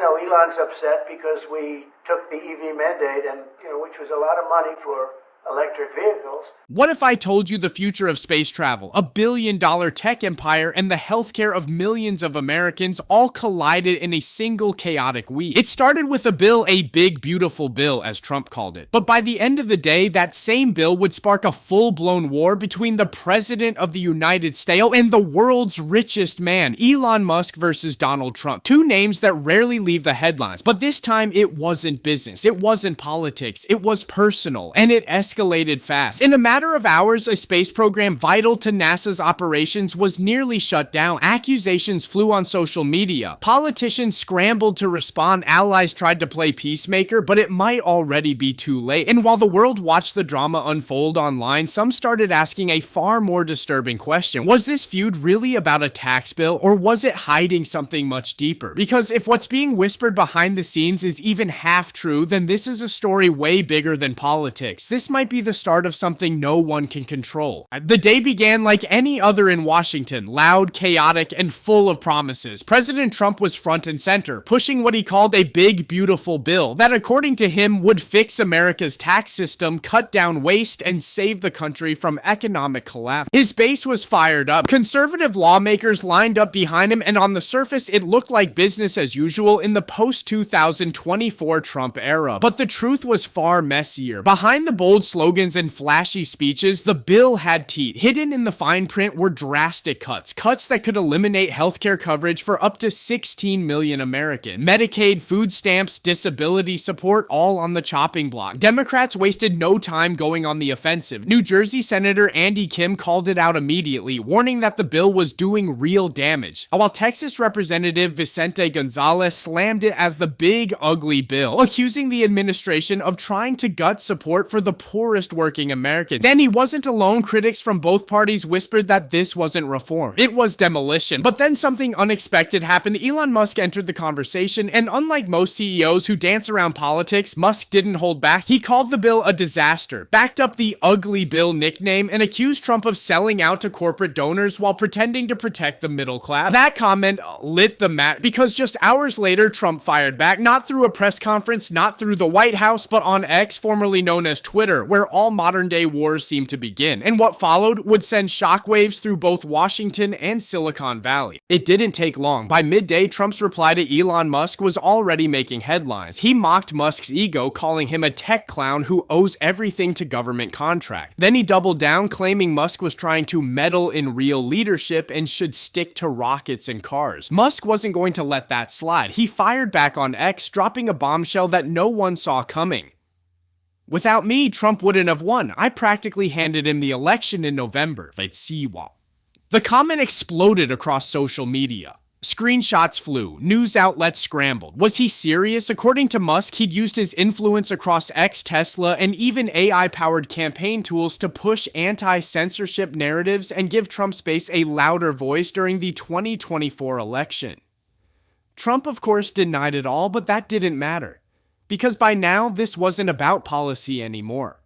Elon's upset because we took the EV mandate and, which was a lot of money for electric vehicles. What if I told you the future of space travel, a billion-dollar tech empire, and the healthcare of millions of Americans all collided in a single chaotic week? It started with a bill, a big, beautiful bill, as Trump called it. But by the end of the day, that same bill would spark a full-blown war between the President of the United States and the world's richest man, Elon Musk versus Donald Trump. Two names that rarely leave the headlines. But this time, it wasn't business. It wasn't politics. It was personal. And it escalated fast. In a matter of hours, a space program vital to NASA's operations was nearly shut down. Accusations flew on social media. Politicians scrambled to respond. Allies tried to play peacemaker, but it might already be too late. And while the world watched the drama unfold online, some started asking a far more disturbing question. Was this feud really about a tax bill, or was it hiding something much deeper? Because if what's being whispered behind the scenes is even half true, then this is a story way bigger than politics. This might be the start of something no one can control. The day began like any other in Washington, loud, chaotic, and full of promises. President Trump was front and center, pushing what he called a big, beautiful bill that, according to him, would fix America's tax system, cut down waste, and save the country from economic collapse. His base was fired up. Conservative lawmakers lined up behind him, and on the surface, it looked like business as usual in the post-2024 Trump era. But the truth was far messier. Behind the bold slogans and flashy speeches, the bill had teeth. Hidden in the fine print were drastic cuts that could eliminate healthcare coverage for up to 16 million Americans. Medicaid, food stamps, disability support, all on the chopping block. Democrats wasted no time going on the offensive. New Jersey Senator Andy Kim called it out immediately, warning that the bill was doing real damage, while Texas Representative Vicente Gonzalez slammed it as the big, ugly bill, accusing the administration of trying to gut support for the poorest working Americans. And he wasn't alone. Critics from both parties whispered that this wasn't reform. It was demolition. But then something unexpected happened. Elon Musk entered the conversation, and unlike most CEOs who dance around politics, Musk didn't hold back. He called the bill a disaster, backed up the ugly bill nickname, and accused Trump of selling out to corporate donors while pretending to protect the middle class. That comment lit the match because just hours later, Trump fired back, not through a press conference, not through the White House, but on X, formerly known as Twitter, where all modern-day wars seem to begin. And what followed would send shockwaves through both Washington and Silicon Valley. It didn't take long. By midday, Trump's reply to Elon Musk was already making headlines. He mocked Musk's ego, calling him a tech clown who owes everything to government contract. Then he doubled down, claiming Musk was trying to meddle in real leadership and should stick to rockets and cars. Musk wasn't going to let that slide. He fired back on X, dropping a bombshell that no one saw coming. Without me, Trump wouldn't have won. I practically handed him the election in November. The comment exploded across social media. Screenshots flew. News outlets scrambled. Was he serious? According to Musk, he'd used his influence across X, Tesla, and even AI-powered campaign tools to push anti-censorship narratives and give Trump's base a louder voice during the 2024 election. Trump, of course, denied it all, but that didn't matter. Because by now, this wasn't about policy anymore.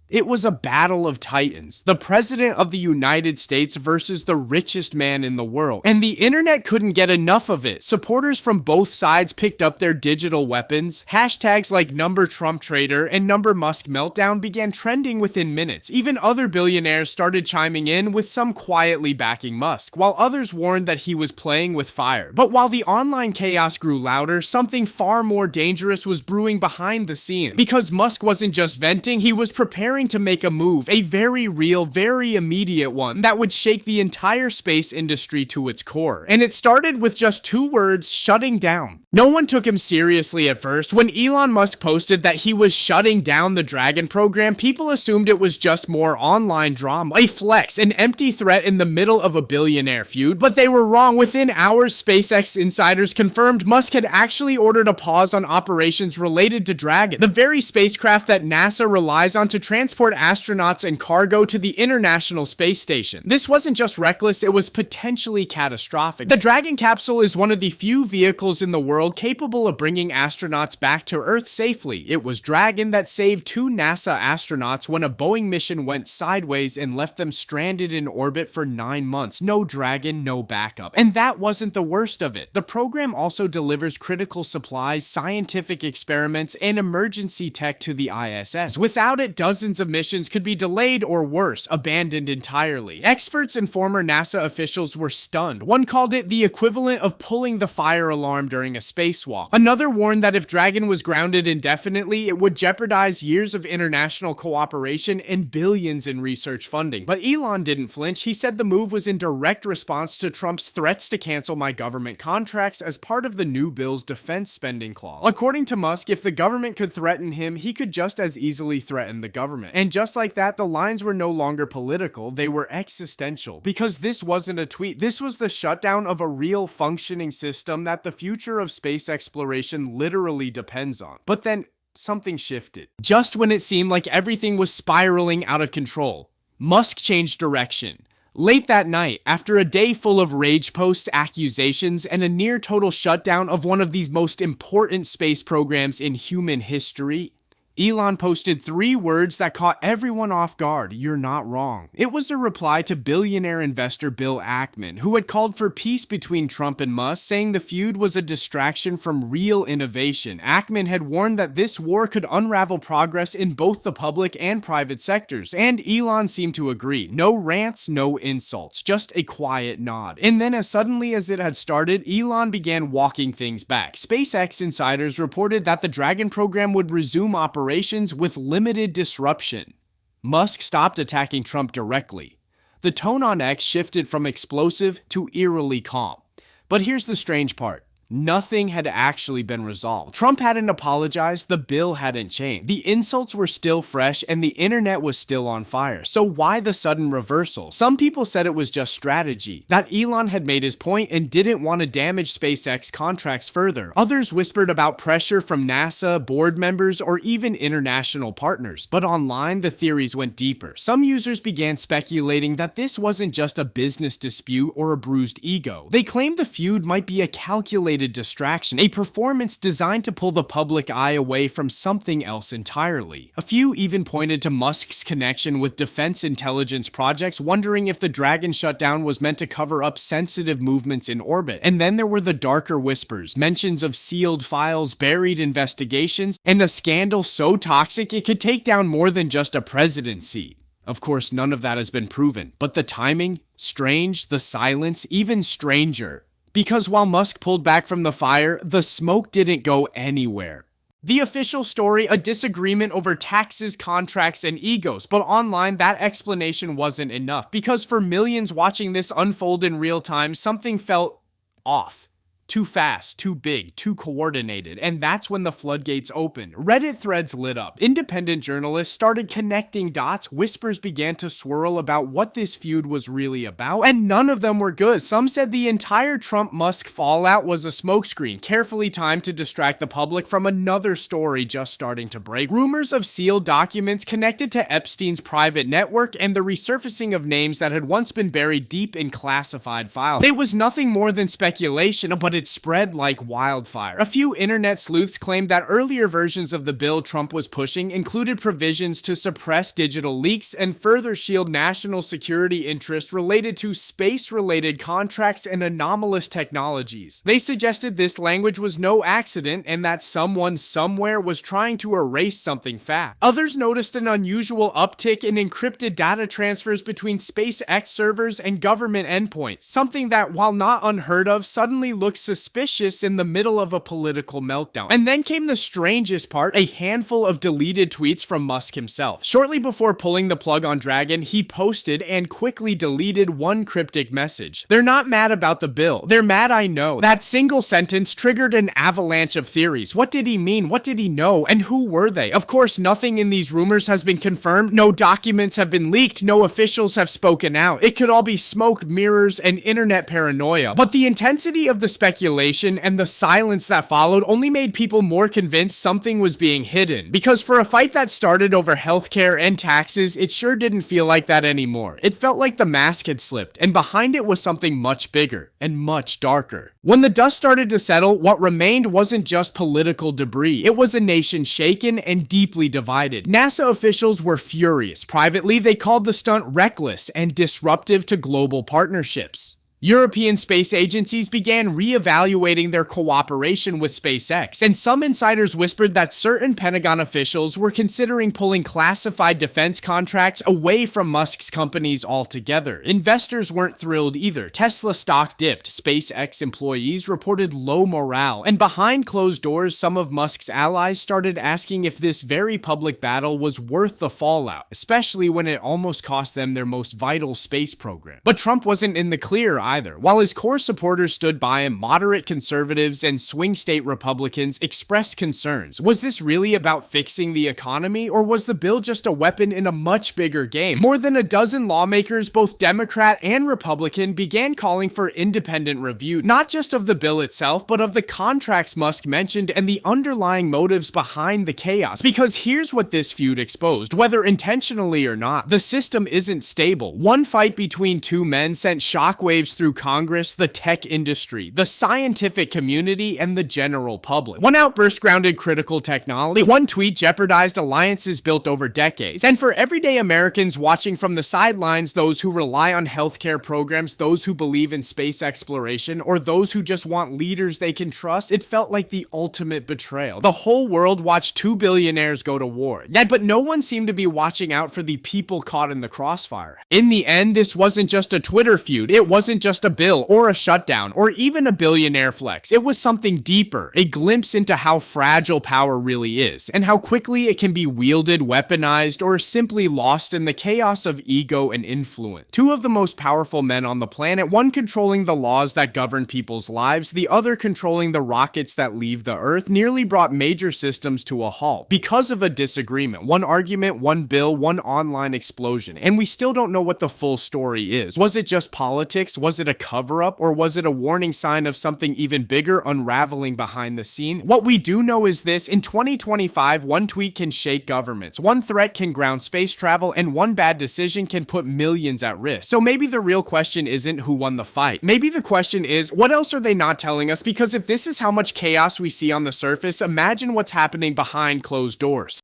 It was a battle of titans, the President of the United States versus the richest man in the world. And the internet couldn't get enough of it. Supporters from both sides picked up their digital weapons. Hashtags like #TrumpTraitor and #MuskMeltdown began trending within minutes. Even other billionaires started chiming in, with some quietly backing Musk, while others warned that he was playing with fire. But while the online chaos grew louder, something far more dangerous was brewing behind the scenes. Because Musk wasn't just venting, he was preparing to make a move, a very real, very immediate one, that would shake the entire space industry to its core. And it started with just 2 words: shutting down. No one took him seriously at first. When Elon Musk posted that he was shutting down the Dragon program, people assumed it was just more online drama, a flex, an empty threat in the middle of a billionaire feud. But they were wrong. Within hours, SpaceX insiders confirmed Musk had actually ordered a pause on operations related to Dragon, the very spacecraft that NASA relies on to transport transport astronauts and cargo to the International Space Station. This wasn't just reckless, it was potentially catastrophic. The Dragon capsule is one of the few vehicles in the world capable of bringing astronauts back to Earth safely. It was Dragon that saved 2 NASA astronauts when a Boeing mission went sideways and left them stranded in orbit for 9 months. No Dragon, no backup. And that wasn't the worst of it. The program also delivers critical supplies, scientific experiments, and emergency tech to the ISS. Without it, dozens of missions could be delayed or worse, abandoned entirely. Experts and former NASA officials were stunned. One called it the equivalent of pulling the fire alarm during a spacewalk. Another warned that if Dragon was grounded indefinitely, it would jeopardize years of international cooperation and billions in research funding. But Elon didn't flinch. He said the move was in direct response to Trump's threats to cancel my government contracts as part of the new bill's defense spending clause. According to Musk, if the government could threaten him, he could just as easily threaten the government. And just like that, the lines were no longer political, they were existential. Because this wasn't a tweet, this was the shutdown of a real functioning system that the future of space exploration literally depends on. But then, something shifted. Just when it seemed like everything was spiraling out of control, Musk changed direction. Late that night, after a day full of rage posts, accusations, and a near total shutdown of one of these most important space programs in human history, Elon posted 3 words that caught everyone off guard. You're not wrong. It was a reply to billionaire investor Bill Ackman, who had called for peace between Trump and Musk, saying the feud was a distraction from real innovation. Ackman had warned that this war could unravel progress in both the public and private sectors, and Elon seemed to agree. No rants, no insults, just a quiet nod. And then as suddenly as it had started, Elon began walking things back. SpaceX insiders reported that the Dragon program would resume operations with limited disruption. Musk stopped attacking Trump directly. The tone on X shifted from explosive to eerily calm. But here's the strange part. Nothing had actually been resolved. Trump hadn't apologized, the bill hadn't changed. The insults were still fresh and the internet was still on fire. So why the sudden reversal? Some people said it was just strategy, that Elon had made his point and didn't want to damage SpaceX contracts further. Others whispered about pressure from NASA, board members, or even international partners. But online, the theories went deeper. Some users began speculating that this wasn't just a business dispute or a bruised ego. They claimed the feud might be a calculated distraction, a performance designed to pull the public eye away from something else entirely. A few even pointed to Musk's connection with defense intelligence projects, wondering if the Dragon shutdown was meant to cover up sensitive movements in orbit. And then there were the darker whispers, mentions of sealed files, buried investigations, and a scandal so toxic it could take down more than just a presidency. Of course, none of that has been proven, but the timing, strange, the silence, even stranger. Because while Musk pulled back from the fire, the smoke didn't go anywhere. The official story, a disagreement over taxes, contracts, and egos, but online that explanation wasn't enough, because for millions watching this unfold in real time, something felt off. Too fast, too big, too coordinated, and that's when the floodgates opened. Reddit threads lit up. Independent journalists started connecting dots. Whispers began to swirl about what this feud was really about, and none of them were good. Some said the entire Trump-Musk fallout was a smokescreen, carefully timed to distract the public from another story just starting to break. Rumors of sealed documents connected to Epstein's private network and the resurfacing of names that had once been buried deep in classified files. It was nothing more than speculation, but it spread like wildfire. A few internet sleuths claimed that earlier versions of the bill Trump was pushing included provisions to suppress digital leaks and further shield national security interests related to space-related contracts and anomalous technologies. They suggested this language was no accident and that someone somewhere was trying to erase something fast. Others noticed an unusual uptick in encrypted data transfers between SpaceX servers and government endpoints, something that, while not unheard of, suddenly looks suspicious in the middle of a political meltdown. And then came the strangest part, a handful of deleted tweets from Musk himself. Shortly before pulling the plug on Dragon, he posted and quickly deleted one cryptic message. They're not mad about the bill. They're mad I know. That single sentence triggered an avalanche of theories. What did he mean? What did he know? And who were they? Of course, nothing in these rumors has been confirmed. No documents have been leaked. No officials have spoken out. It could all be smoke, mirrors, and internet paranoia. But the intensity of the speculation speculation, and the silence that followed only made people more convinced something was being hidden. Because for a fight that started over healthcare and taxes, it sure didn't feel like that anymore. It felt like the mask had slipped, and behind it was something much bigger and much darker. When the dust started to settle, what remained wasn't just political debris. It was a nation shaken and deeply divided. NASA officials were furious. Privately, they called the stunt reckless and disruptive to global partnerships. European space agencies began re-evaluating their cooperation with SpaceX, and some insiders whispered that certain Pentagon officials were considering pulling classified defense contracts away from Musk's companies altogether. Investors weren't thrilled either. Tesla stock dipped, SpaceX employees reported low morale, and behind closed doors, some of Musk's allies started asking if this very public battle was worth the fallout, especially when it almost cost them their most vital space program. But Trump wasn't in the clear either. While his core supporters stood by him, moderate conservatives and swing state Republicans expressed concerns. Was this really about fixing the economy, or was the bill just a weapon in a much bigger game? More than a dozen lawmakers, both Democrat and Republican, began calling for independent review, not just of the bill itself, but of the contracts Musk mentioned and the underlying motives behind the chaos. Because here's what this feud exposed: whether intentionally or not, the system isn't stable. One fight between two men sent shockwaves through Congress, the tech industry, the scientific community, and the general public. One outburst grounded critical technology, one tweet jeopardized alliances built over decades. And for everyday Americans watching from the sidelines, those who rely on healthcare programs, those who believe in space exploration, or those who just want leaders they can trust, it felt like the ultimate betrayal. The whole world watched two billionaires go to war, but no one seemed to be watching out for the people caught in the crossfire. In the end, this wasn't just a Twitter feud, it wasn't just a bill or a shutdown or even a billionaire flex. It was something deeper, a glimpse into how fragile power really is and how quickly it can be wielded, weaponized, or simply lost in the chaos of ego and influence. Two of the most powerful men on the planet, one controlling the laws that govern people's lives, the other controlling the rockets that leave the Earth, nearly brought major systems to a halt because of a disagreement. One argument, one bill, one online explosion. And we still don't know what the full story is. Was it just politics? Was it a cover-up, or was it a warning sign of something even bigger unraveling behind the scene? What we do know is this: in 2025, one tweet can shake governments, one threat can ground space travel, and one bad decision can put millions at risk. So maybe the real question isn't who won the fight. Maybe the question is, what else are they not telling us? Because if this is how much chaos we see on the surface, imagine what's happening behind closed doors.